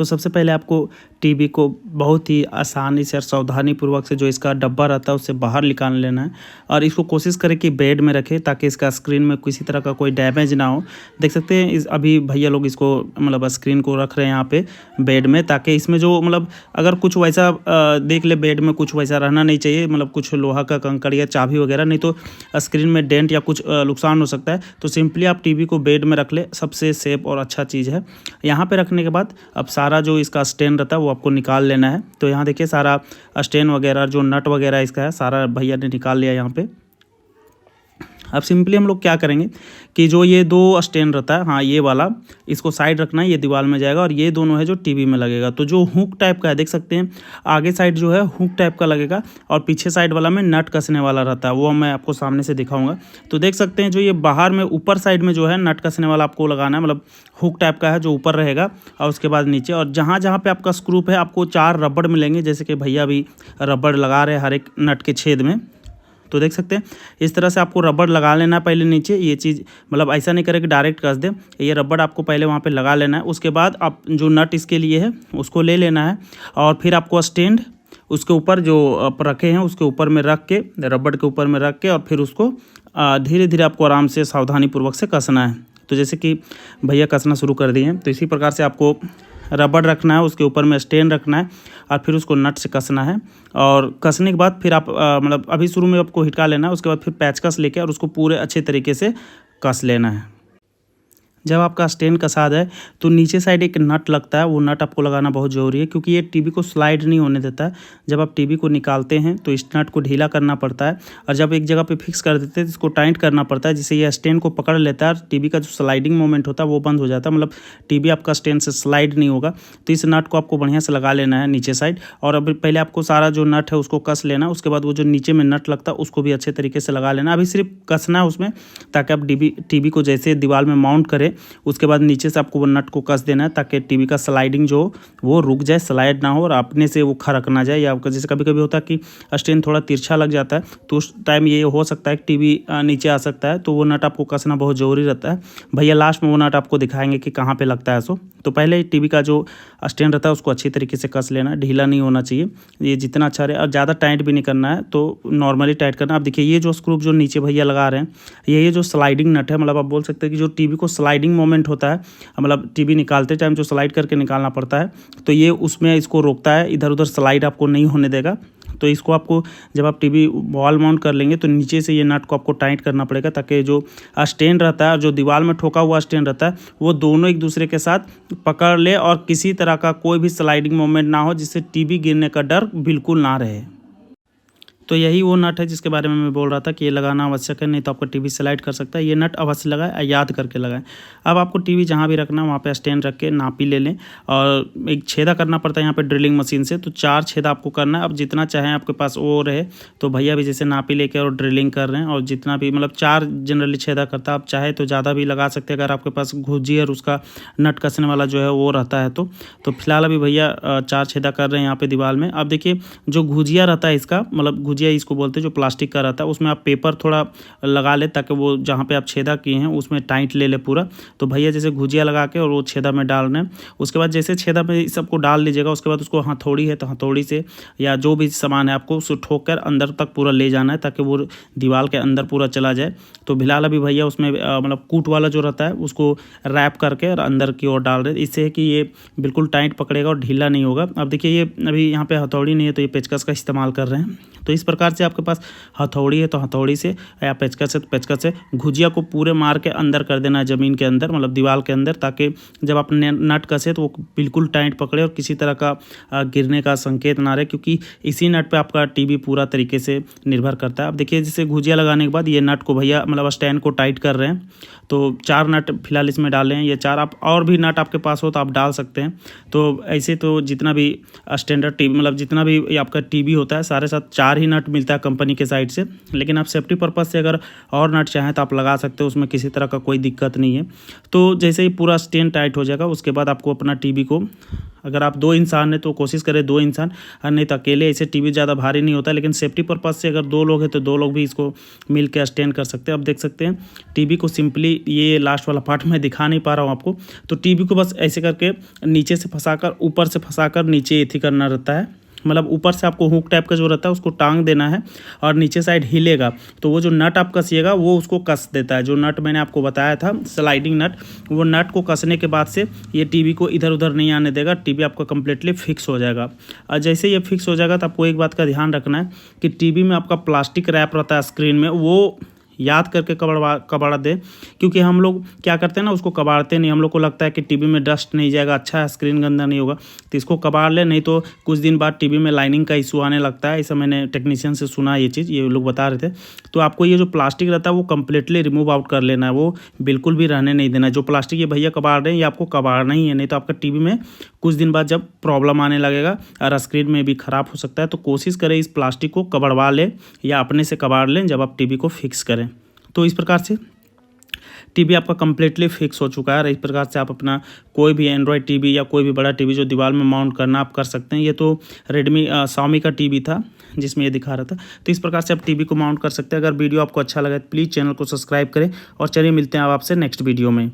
तो सबसे पहले आपको टीवी को बहुत ही आसानी से और सावधानीपूर्वक से जो इसका डब्बा रहता है उससे बाहर निकाल लेना है और इसको कोशिश करें कि बेड में रखें ताकि इसका स्क्रीन में किसी तरह का कोई डैमेज ना हो। देख सकते हैं अभी भैया लोग इसको मतलब स्क्रीन को रख रहे हैं यहाँ पे बेड में, ताकि इसमें जो मतलब अगर कुछ वैसा देख ले बेड में कुछ वैसा रहना नहीं चाहिए, मतलब कुछ लोहा का कंकड़ या चाबी वगैरह, नहीं तो स्क्रीन में डेंट या कुछ नुकसान हो सकता है। तो सिंपली आप टीवी को बेड में रख ले, सबसे सेफ और अच्छा चीज़ है। यहाँ पे रखने के बाद अब सारा जो इसका स्टैंड रहता है वो आपको निकाल लेना है। तो यहाँ देखिए सारा स्टैंड वगैरह जो नट वगैरह इसका है सारा भैया ने निकाल लिया यहाँ पे। अब सिंपली हम लोग क्या करेंगे कि जो ये दो स्टैंड रहता है, हाँ ये वाला, इसको साइड रखना है, ये दीवार में जाएगा और ये दोनों है जो टीवी में लगेगा। तो जो हुक टाइप का है देख सकते हैं आगे साइड जो है हुक टाइप का लगेगा और पीछे साइड वाला में नट कसने वाला रहता है, वो मैं आपको सामने से दिखाऊंगा। तो देख सकते हैं जो ये बाहर में ऊपर साइड में जो है नट कसने वाला आपको लगाना है, मतलब हुक टाइप का है जो ऊपर रहेगा और उसके बाद नीचे, और जहाँ जहाँ पे आपका स्क्रू है आपको 4 रबड़ मिलेंगे, जैसे कि भैया भी रबड़ लगा रहे हैं हर एक नट के छेद में। तो देख सकते हैं इस तरह से आपको रबड़ लगा लेना है पहले नीचे, ये चीज़ मतलब ऐसा नहीं करे कि डायरेक्ट कस दे, ये रबड़ आपको पहले वहाँ पे लगा लेना है। उसके बाद आप जो नट इसके लिए है उसको ले लेना है और फिर आपको स्टैंड उसके ऊपर जो आप रखे हैं उसके ऊपर में रख के, रबड़ के ऊपर में रख के, और फिर उसको धीरे धीरे आपको आराम से सावधानीपूर्वक से कसना है। तो जैसे कि भैया कसना शुरू कर दिए हैं, तो इसी प्रकार से आपको रबड़ रखना है, उसके ऊपर में स्टैंड रखना है और फिर उसको नट से कसना है। और कसने के बाद फिर आप मतलब अभी शुरू में आपको हिटका लेना है, उसके बाद फिर पैचकस लेके और उसको पूरे अच्छे तरीके से कस लेना है। जब आपका स्टैंड कसा जाए तो नीचे साइड एक नट लगता है, वो नट आपको लगाना बहुत ज़रूरी है क्योंकि ये टीवी को स्लाइड नहीं होने देता है। जब आप टीवी को निकालते हैं तो इस नट को ढीला करना पड़ता है और जब एक जगह पे फिक्स कर देते हैं तो इसको टाइट करना पड़ता है, जिससे ये स्टैंड को पकड़ लेता है और टीवी का जो स्लाइडिंग मोमेंट होता है वो बंद हो जाता है, मतलब टीवी आपका स्टैंड से स्लाइड नहीं होगा। तो इस नट को आपको बढ़िया से लगा लेना है नीचे साइड, और अभी पहले आपको सारा जो नट है उसको कस लेना, उसके बाद वो जो नीचे में नट लगता है उसको भी अच्छे तरीके से लगा लेना। अभी सिर्फ कसना है उसमें, ताकि आप टीवी को जैसे दीवार में माउंट करें उसके बाद नीचे से आपको वो नट को कस देना है ताकि टीवी का स्लाइडिंग जो वो रुक जाए, स्लाइड ना हो और अपने से वो खरक ना जाए। या जैसे कभी कभी होता है कि स्टैंड थोड़ा तिरछा लग जाता है तो उस टाइम ये हो सकता है कि टीवी नीचे आ सकता है, तो वो नट आपको कसना बहुत ज़रूरी रहता है। भैया लास्ट में वो नट आपको दिखाएंगे कि कहाँ पे लगता है। तो पहले टीवी का जो स्टैंड रहता है उसको अच्छी तरीके से कस लेना, ढीला नहीं होना चाहिए, ये जितना अच्छा रहे, और ज़्यादा टाइट भी नहीं करना है, तो नॉर्मली टाइट करना। अब देखिए ये जो स्क्रू जो नीचे भैया लगा रहे हैं ये जो स्लाइडिंग नट है, मतलब आप बोल सकते हैं कि जो टीवी को स्लाइडिंग मोमेंट होता है, मतलब टीवी निकालते टाइम जो स्लाइड करके निकालना पड़ता है, तो ये उसमें इसको रोकता है, इधर उधर स्लाइड आपको नहीं होने देगा। तो इसको आपको जब आप टीवी वॉल माउंट कर लेंगे तो नीचे से ये नट को आपको टाइट करना पड़ेगा ताकि जो स्टैंड रहता है और जो दीवार में ठोका हुआ स्टैंड रहता है वो दोनों एक दूसरे के साथ पकड़ ले और किसी तरह का कोई भी स्लाइडिंग मोमेंट ना हो, जिससे टीवी गिरने का डर बिल्कुल ना रहे। तो यही वो नट है जिसके बारे में मैं बोल रहा था कि ये लगाना आवश्यक है, नहीं तो आपका टीवी स्लाइड कर सकता है। ये नट अवश्य लगाएं, याद करके लगाएं। अब आपको टीवी जहाँ भी रखना वहाँ पे स्टैंड रख के नापी ले लें और एक छेदा करना पड़ता है यहाँ पे ड्रिलिंग मशीन से, तो 4 छेदा आपको करना है। अब जितना चाहें आपके पास वो रहे, तो भैया भी जैसे नापी लेके और ड्रिलिंग कर रहे हैं, और जितना भी मतलब 4 जनरली छेदा करता है, आप चाहे तो ज़्यादा भी लगा सकते हैं अगर आपके पास घुजी और उसका नट कसने वाला जो है वो रहता है तो फिलहाल अभी भैया 4 छेदा कर रहे हैं यहाँ पे दीवार में। अब देखिए जो घुजिया रहता है इसका, मतलब घुजिया इसको बोलते हैं, जो प्लास्टिक का रहता है, उसमें आप पेपर थोड़ा लगा ले ताकि वो जहाँ पे आप छेदा किए हैं उसमें टाइट ले ले पूरा। तो भैया जैसे घुजिया लगा के और वो छेदा में डाल रहे हैं, उसके बाद जैसे छेदा में सबको डाल लीजिएगा, उसके बाद उसको हथौड़ी है तो हथौड़ी से या जो भी सामान है आपको उसको ठोक कर अंदर तक पूरा ले जाना है ताकि वो दीवार के अंदर पूरा चला जाए। तो फिलहाल अभी भैया उसमें मतलब कूट वाला जो रहता है उसको रैप करके और अंदर की ओर डाल रहे हैं, इससे है कि ये बिल्कुल टाइट पकड़ेगा और ढीला नहीं होगा। अब देखिए ये अभी यहाँ पे हथौड़ी नहीं है तो ये पेचकस का इस्तेमाल कर रहे हैं। तो इस प्रकार से आपके पास हथौड़ी है तो हथौड़ी से या पेचकस है तो पेचकस से घुजिया को पूरे मार के अंदर कर देना है ज़मीन के अंदर, मतलब दीवार के अंदर, ताकि जब आप नट कसे तो वो बिल्कुल टाइट पकड़े और किसी तरह का गिरने का संकेत ना रहे, क्योंकि इसी नट पे आपका टीवी पूरा तरीके से निर्भर करता है। अब देखिए जैसे घुजिया लगाने के बाद ये नट को भैया मतलब स्टैंड को टाइट कर रहे हैं, तो 4 नट फिलहाल इसमें डाले हैं। ये 4 आप और भी नट आपके पास हो तो आप डाल सकते हैं। तो ऐसे तो जितना भी स्टैंडर्ड टीवी मतलब जितना भी आपका टीवी होता है सारे साथ 4 ही नट मिलता है कंपनी के साइड से, लेकिन आप सेफ्टी पर्पज़ से अगर और नट चाहें तो आप लगा सकते हो, उसमें किसी तरह का कोई दिक्कत नहीं है। तो जैसे ही पूरा स्टैंड टाइट हो जाएगा उसके बाद आपको अपना टीवी को अगर आप 2 इंसान हैं तो कोशिश करें 2 इंसान, और नहीं तो अकेले। ऐसे टीवी ज़्यादा भारी नहीं होता, लेकिन सेफ्टी पर्पज़ से अगर 2 लोग हैं तो 2 लोग भी इसको मिल के स्टैंड कर सकते हैं। अब देख सकते हैं टीवी को सिंपली, ये लास्ट वाला पार्ट मैं दिखा नहीं पा रहा हूँ आपको, तो टीवी को बस ऐसे करके नीचे से फंसाकर, ऊपर से फंसाकर नीचे एथी करना रहता है। मतलब ऊपर से आपको हुक टाइप का जो रहता है उसको टांग देना है, और नीचे साइड हिलेगा तो वो जो नट आप कसिएगा वो उसको कस देता है। जो नट मैंने आपको बताया था स्लाइडिंग नट, वो नट को कसने के बाद से ये टीवी को इधर उधर नहीं आने देगा, टीवी आपका कम्प्लीटली फिक्स हो जाएगा। और जैसे ये फिक्स हो जाएगा तो आपको एक बात का ध्यान रखना है कि टीवी में आपका प्लास्टिक रैप रहता है स्क्रीन में, वो याद करके कबाड़ दें, क्योंकि हम लोग क्या करते हैं ना, उसको कबाड़ते नहीं। हम लोग को लगता है कि टीवी में डस्ट नहीं जाएगा, अच्छा है स्क्रीन गंदा नहीं होगा, तो इसको कबाड़ लें, नहीं तो कुछ दिन बाद टीवी में लाइनिंग का इशू आने लगता है। ऐसा मैंने टेक्नीशियन से सुना, ये चीज़ ये लोग बता रहे थे। तो आपको ये जो प्लास्टिक रहता है वो कम्प्लीटली रिमूव आउट कर लेना है, वो बिल्कुल भी रहने नहीं देना है। जो प्लास्टिक ये भैया कबाड़ रहे हैं ये आपको कबाड़ना ही है, नहीं तो आपका टीवी में कुछ दिन बाद जब प्रॉब्लम आने लगेगा और स्क्रीन में भी ख़राब हो सकता है। तो कोशिश करें इस प्लास्टिक को कबाड़वा लें या अपने से कबाड़ लें जब आप टीवी को फिक्स करें। तो इस प्रकार से टीवी आपका कम्प्लीटली फिक्स हो चुका है, और इस प्रकार से आप अपना कोई भी एंड्रॉयड टीवी या कोई भी बड़ा टीवी जो दीवार में माउंट करना आप कर सकते हैं। ये तो रेडमी Xiaomi का टीवी था जिसमें ये दिखा रहा था। तो इस प्रकार से आप टीवी को माउंट कर सकते हैं। अगर वीडियो आपको अच्छा लगा तो प्लीज़ चैनल को सब्सक्राइब करें, और चलिए मिलते हैं आपसे नेक्स्ट वीडियो में।